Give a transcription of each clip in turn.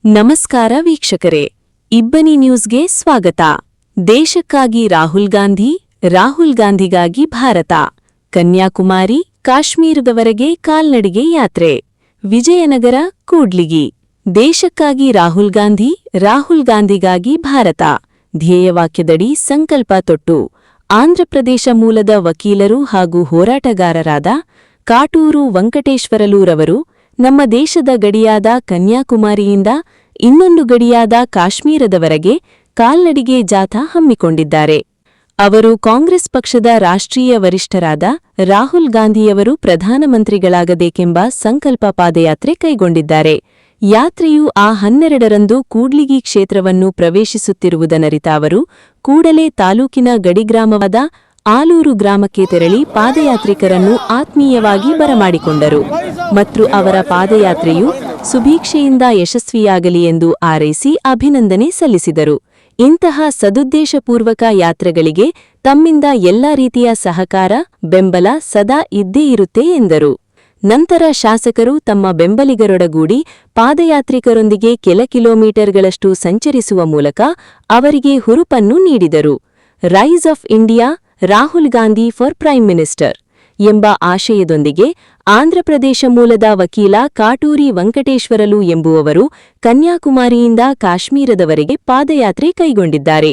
ನಮಸ್ಕಾರ ವೀಕ್ಷಕರೇ, ಇಬ್ಬನಿ ನ್ಯೂಸ್ಗೆ ಸ್ವಾಗತ. ದೇಶಕ್ಕಾಗಿ ರಾಹುಲ್ ಗಾಂಧಿ, ರಾಹುಲ್ ಗಾಂಧಿಗಾಗಿ ಭಾರತ. ಕನ್ಯಾಕುಮಾರಿ, ಕಾಶ್ಮೀರದವರೆಗೆ ಕಾಲ್ನಡಿಗೆ ಯಾತ್ರೆ. ವಿಜಯನಗರ, ಕೂಡ್ಲಿಗಿ. ದೇಶಕ್ಕಾಗಿ ರಾಹುಲ್ ಗಾಂಧಿ, ರಾಹುಲ್ ಗಾಂಧಿಗಾಗಿ ಭಾರತ ಧ್ಯೇಯವಾಕ್ಯದಡಿ ಸಂಕಲ್ಪ ತೊಟ್ಟು ಆಂಧ್ರಪ್ರದೇಶ ಮೂಲದ ವಕೀಲರು ಹಾಗೂ ಹೋರಾಟಗಾರರಾದ ಕಾಟೂರು ವೆಂಕಟೇಶ್ವರಲುರವರು ನಮ್ಮ ದೇಶದ ಗಡಿಯಾದ ಕನ್ಯಾಕುಮಾರಿಯಿಂದ ಇನ್ನೊಂದು ಗಡಿಯಾದ ಕಾಶ್ಮೀರದವರೆಗೆ ಕಾಲ್ನಡಿಗೆ ಜಾಥಾ ಹಮ್ಮಿಕೊಂಡಿದ್ದಾರೆ. ಅವರು ಕಾಂಗ್ರೆಸ್ ಪಕ್ಷದ ರಾಷ್ಟ್ರೀಯ ವರಿಷ್ಠರಾದ ರಾಹುಲ್ ಗಾಂಧಿಯವರು ಪ್ರಧಾನಮಂತ್ರಿಗಳಾಗಬೇಕೆಂಬ ಸಂಕಲ್ಪ ಪಾದಯಾತ್ರೆ ಕೈಗೊಂಡಿದ್ದಾರೆ. ಯಾತ್ರೆಯು ಆ 12ರಂದು ಕೂಡ್ಲಿಗಿ ಕ್ಷೇತ್ರವನ್ನು ಪ್ರವೇಶಿಸುತ್ತಿರುವುದನ್ನರಿತ ಅವರು ಕೂಡಲೇ ತಾಲೂಕಿನ ಗಡಿಗ್ರಾಮವಾದ ಆಲೂರು ಗ್ರಾಮಕ್ಕೆ ತೆರಳಿ ಪಾದಯಾತ್ರಿಕರನ್ನು ಆತ್ಮೀಯವಾಗಿ ಬರಮಾಡಿಕೊಂಡರು ಮತ್ತು ಅವರ ಪಾದಯಾತ್ರೆಯು ಸುಭೀಕ್ಷೆಯಿಂದ ಯಶಸ್ವಿಯಾಗಲಿ ಎಂದು ಹಾರೈಸಿ ಅಭಿನಂದನೆ ಸಲ್ಲಿಸಿದರು. ಇಂತಹ ಸದುದ್ದೇಶಪೂರ್ವಕ ಯಾತ್ರೆಗಳಿಗೆ ತಮ್ಮಿಂದ ಎಲ್ಲಾ ರೀತಿಯ ಸಹಕಾರ, ಬೆಂಬಲ ಸದಾ ಇದ್ದೇ ಇರುತ್ತೆ ಎಂದರು. ನಂತರ ಶಾಸಕರು ತಮ್ಮ ಬೆಂಬಲಿಗರೊಡಗೂಡಿ ಪಾದಯಾತ್ರಿಕರೊಂದಿಗೆ ಕೆಲ ಕಿಲೋಮೀಟರ್ಗಳಷ್ಟು ಸಂಚರಿಸುವ ಮೂಲಕ ಅವರಿಗೆ ಹುರುಪನ್ನು ನೀಡಿದರು. Rise of India, Rahul Gandhi for prime minister ಎಂಬ ಆಶಯದೊಂದಿಗೆ ಆಂಧ್ರಪ್ರದೇಶ ಮೂಲದ ವಕೀಲ ಕಾಟೂರಿ ವೆಂಕಟೇಶ್ವರಲು ಎಂಬುವವರು ಕನ್ಯಾಕುಮಾರಿಯಿಂದ ಕಾಶ್ಮೀರದವರೆಗೆ ಪಾದಯಾತ್ರೆ ಕೈಗೊಂಡಿದ್ದಾರೆ.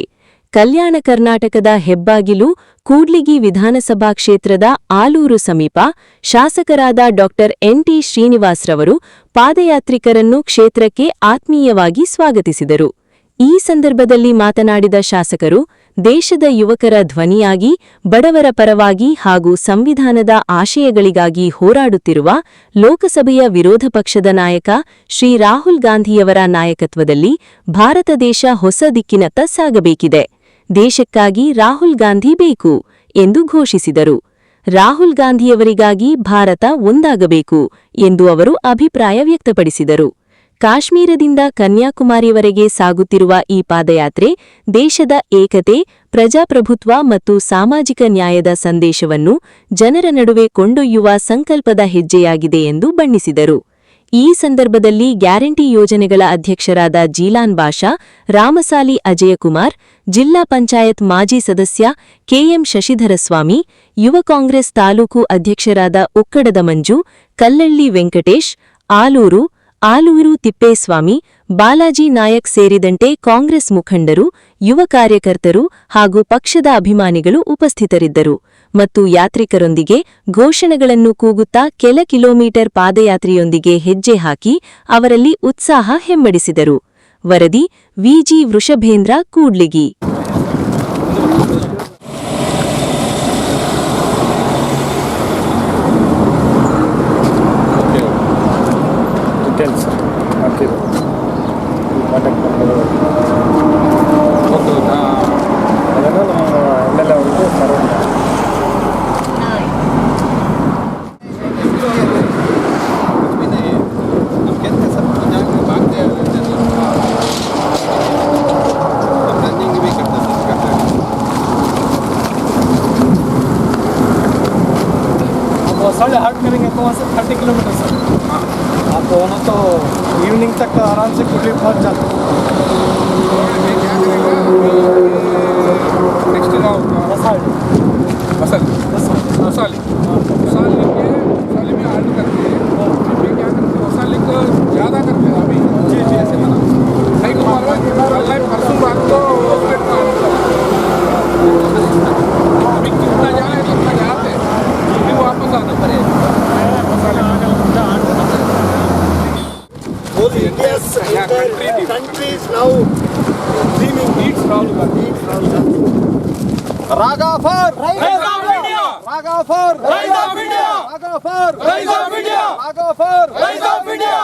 ಕಲ್ಯಾಣ ಕರ್ನಾಟಕದ ಹೆಬ್ಬಾಗಿಲು ಕೂಡ್ಲಿಗಿ ವಿಧಾನಸಭಾ ಕ್ಷೇತ್ರದ ಆಲೂರು ಸಮೀಪ ಶಾಸಕರಾದ ಡಾ ಎನ್.ಟಿ. ಶ್ರೀನಿವಾಸ್ರವರು ಪಾದಯಾತ್ರಿಕರನ್ನು ಕ್ಷೇತ್ರಕ್ಕೆ ಆತ್ಮೀಯವಾಗಿ ಸ್ವಾಗತಿಸಿದರು. ಈ ಸಂದರ್ಭದಲ್ಲಿ ಮಾತನಾಡಿದ ಶಾಸಕರು, ದೇಶದ ಯುವಕರ ಧ್ವನಿಯಾಗಿ ಬಡವರ ಪರವಾಗಿ ಹಾಗೂ ಸಂವಿಧಾನದ ಆಶಯಗಳಿಗಾಗಿ ಹೋರಾಡುತ್ತಿರುವ ಲೋಕಸಭೆಯ ವಿರೋಧ ಪಕ್ಷದ ನಾಯಕ ಶ್ರೀ ರಾಹುಲ್ ಗಾಂಧಿಯವರ ನಾಯಕತ್ವದಲ್ಲಿ ಭಾರತ ದೇಶ ಹೊಸ ದಿಕ್ಕಿನತ್ತ ಸಾಗಬೇಕಿದೆ. ದೇಶಕ್ಕಾಗಿ ರಾಹುಲ್ ಗಾಂಧಿ ಬೇಕು ಎಂದು ಘೋಷಿಸಿದರು. ರಾಹುಲ್ ಗಾಂಧಿಯವರಿಗಾಗಿ ಭಾರತ ಒಂದಾಗಬೇಕು ಎಂದು ಅವರು ಅಭಿಪ್ರಾಯ ವ್ಯಕ್ತಪಡಿಸಿದರು. ಕಾಶ್ಮೀರದಿಂದ ಕನ್ಯಾಕುಮಾರಿವರೆಗೆ ಸಾಗುತ್ತಿರುವ ಈ ಪಾದಯಾತ್ರೆ ದೇಶದ ಏಕತೆ, ಪ್ರಜಾಪ್ರಭುತ್ವ ಮತ್ತು ಸಾಮಾಜಿಕ ನ್ಯಾಯದ ಸಂದೇಶವನ್ನು ಜನರ ನಡುವೆ ಕೊಂಡೊಯ್ಯುವ ಸಂಕಲ್ಪದ ಹೆಜ್ಜೆಯಾಗಿದೆ ಎಂದು ಬಣ್ಣಿಸಿದರು. ಈ ಸಂದರ್ಭದಲ್ಲಿ ಗ್ಯಾರಂಟಿ ಯೋಜನೆಗಳ ಅಧ್ಯಕ್ಷರಾದ ಜೀಲಾನ್ ಬಾಷಾ, ರಾಮಸಾಲಿ ಅಜಯಕುಮಾರ್, ಜಿಲ್ಲಾ ಪಂಚಾಯತ್ ಮಾಜಿ ಸದಸ್ಯ ಕೆಎಂ ಶಶಿಧರಸ್ವಾಮಿ, ಯುವ ಕಾಂಗ್ರೆಸ್ ತಾಲೂಕು ಅಧ್ಯಕ್ಷರಾದ ಉಕ್ಕಡದ ಮಂಜು, ಕಲ್ಲಳ್ಳಿ ವೆಂಕಟೇಶ್, ಆಲೂರು ತಿಪ್ಪೇಸ್ವಾಮಿ, ಬಾಲಾಜಿ ನಾಯಕ್ ಸೇರಿದಂತೆ ಕಾಂಗ್ರೆಸ್ ಮುಖಂಡರು, ಯುವ ಕಾರ್ಯಕರ್ತರು ಹಾಗೂ ಪಕ್ಷದ ಅಭಿಮಾನಿಗಳು ಉಪಸ್ಥಿತರಿದ್ದರು ಮತ್ತು ಯಾತ್ರಿಕರೊಂದಿಗೆ ಘೋಷಣೆಗಳನ್ನು ಕೂಗುತ್ತಾ ಕೆಲ ಕಿಲೋಮೀಟರ್ ಪಾದಯಾತ್ರೆಯೊಂದಿಗೆ ಹೆಜ್ಜೆ ಹಾಕಿ ಅವರಲ್ಲಿ ಉತ್ಸಾಹ ಹೆಮ್ಮಡಿಸಿದರು. ವರದಿ ವಿಜಿ ವೃಷಭೇಂದ್ರ, ಕೂಡ್ಲಿಗಿ. साढ़े 8 करेंगे तो वहाँ से 30 किलोमीटर सर आप दोनों तो इवनिंग तक आराम से कुल्ली पहुँच जाते हैं. नेक्स्ट गाँव वसाली में आर्ट करते हैं. मैं क्या करते हैं, वसाली को ज़्यादा करते हैं अभी. जी ऐसे मना नहीं को परसों रात को अभी कितना जाए तो उतना जाते हैं, फिर वापस आना पड़ेगा. Country is now dreaming. Needs Rahul Gandhi. Raga for Rise of India. Raga for Rise of India. Raga for Rise of India. Raga for Rise of India.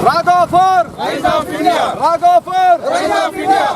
Raga for Rise of India. Raga for Rise of India.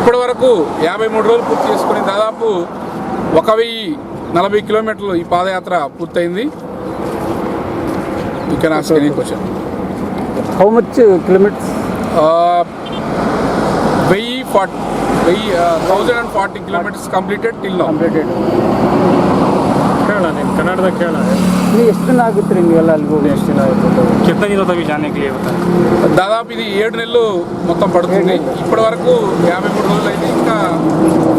ఇప్పటి వరకు 53 రోజులు పూర్తి చేసుకుని దాదాపు 1040 కిలోమీటర్లు ఈ పాదయాత్ర పూర్తయింది. You can ask any question. How much kilometres? 1040 kilometers completed till now. Completed. Kerala ನೀನು ಕನ್ನಡದಾಗ ಕೇಳ. ನೀವು ಎಷ್ಟು ದಿನ ಆಗುತ್ತೆ ರೀ ನೀವೆಲ್ಲ ಅಲ್ಲಿಗೆ ಹೋಗಿ? ಎಷ್ಟು ದಿನ ಆಯಿತು? కిतना दिनों तक जाने के लिए होता है? దాదాపు ఇది 7 నెలలు మొత్తం పడుతుంది. ఇప్పటి వరకు 53 రోజులు అయితే ఇంకా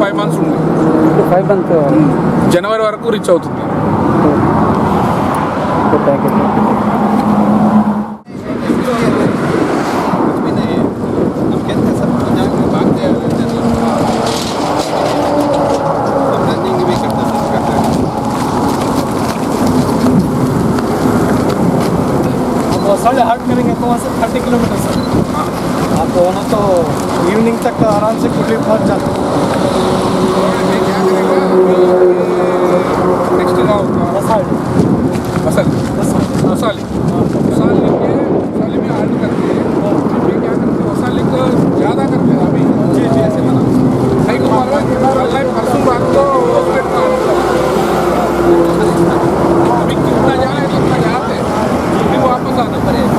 5 months ఉంది. 5 months. జనవరి వరకు రీచ్ అవుతుంది. Thank you. साढ़े 8 करेंगे तो वहाँ से 30 किलोमीटर सर. आप वहाँ तो इवनिंग तक आराम से कुटली पहुँच जाते. नेक्स्ट वसाली में आर्ट करते हैं. ये क्या करते हैं, वसाली को ज़्यादा करते हैं अभी. ऐसे बना सही को परसों रात को अभी कितना जाना है कितना जाते हैं फिर वापस आना पड़ेगा.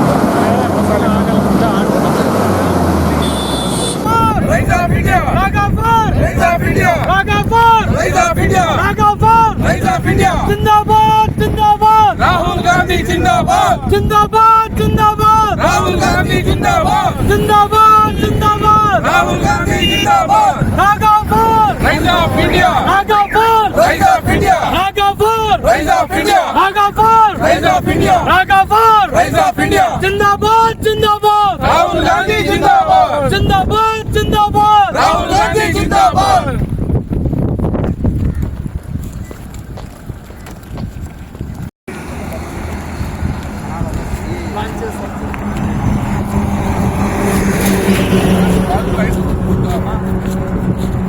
Rise up India! Raghavar! Rise up India! Raghavar! Rise up India! Raghavar! Rise up India! Zindabad! Zindabad! Rahul Gandhi Zindabad! Zindabad! Zindabad! Rahul Gandhi Zindabad! Zindabad! Zindabad! Rahul Gandhi Zindabad! Raghavar! Rise up India! Raghavar! Rise up India! Raghavar! Rise up India! Raghavar! Rise up India! Raghavar! Rise up India! Zindabad! Zindabad! Rahul Gandhi Zindabad! Zindabad! Zindabad! Rahul Gandhi Zindabad!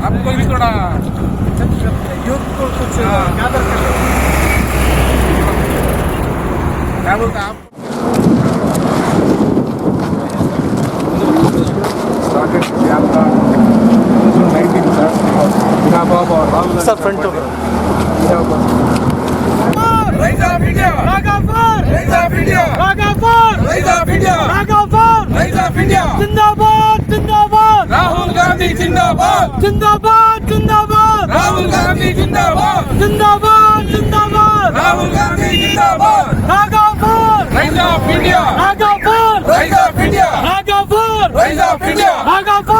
आपको भी थोड़ा youth को कुछ gather करना. क्या बोलते हैं आप? सर फ्रंट हो. Rise up India! Raghavar! Rise up India! Raghavar! Rise up India! Raghavar! Rise up India! Zindabad! Zindabad! Rahul Gandhi Zindabad! Zindabad! Zindabad! Rahul Gandhi Zindabad! Zindabad! Zindabad! Rahul Gandhi Zindabad! Raghavar! Rise up India! Raghavar! Rise up India! Raghavar! Rise up India! Raghavar!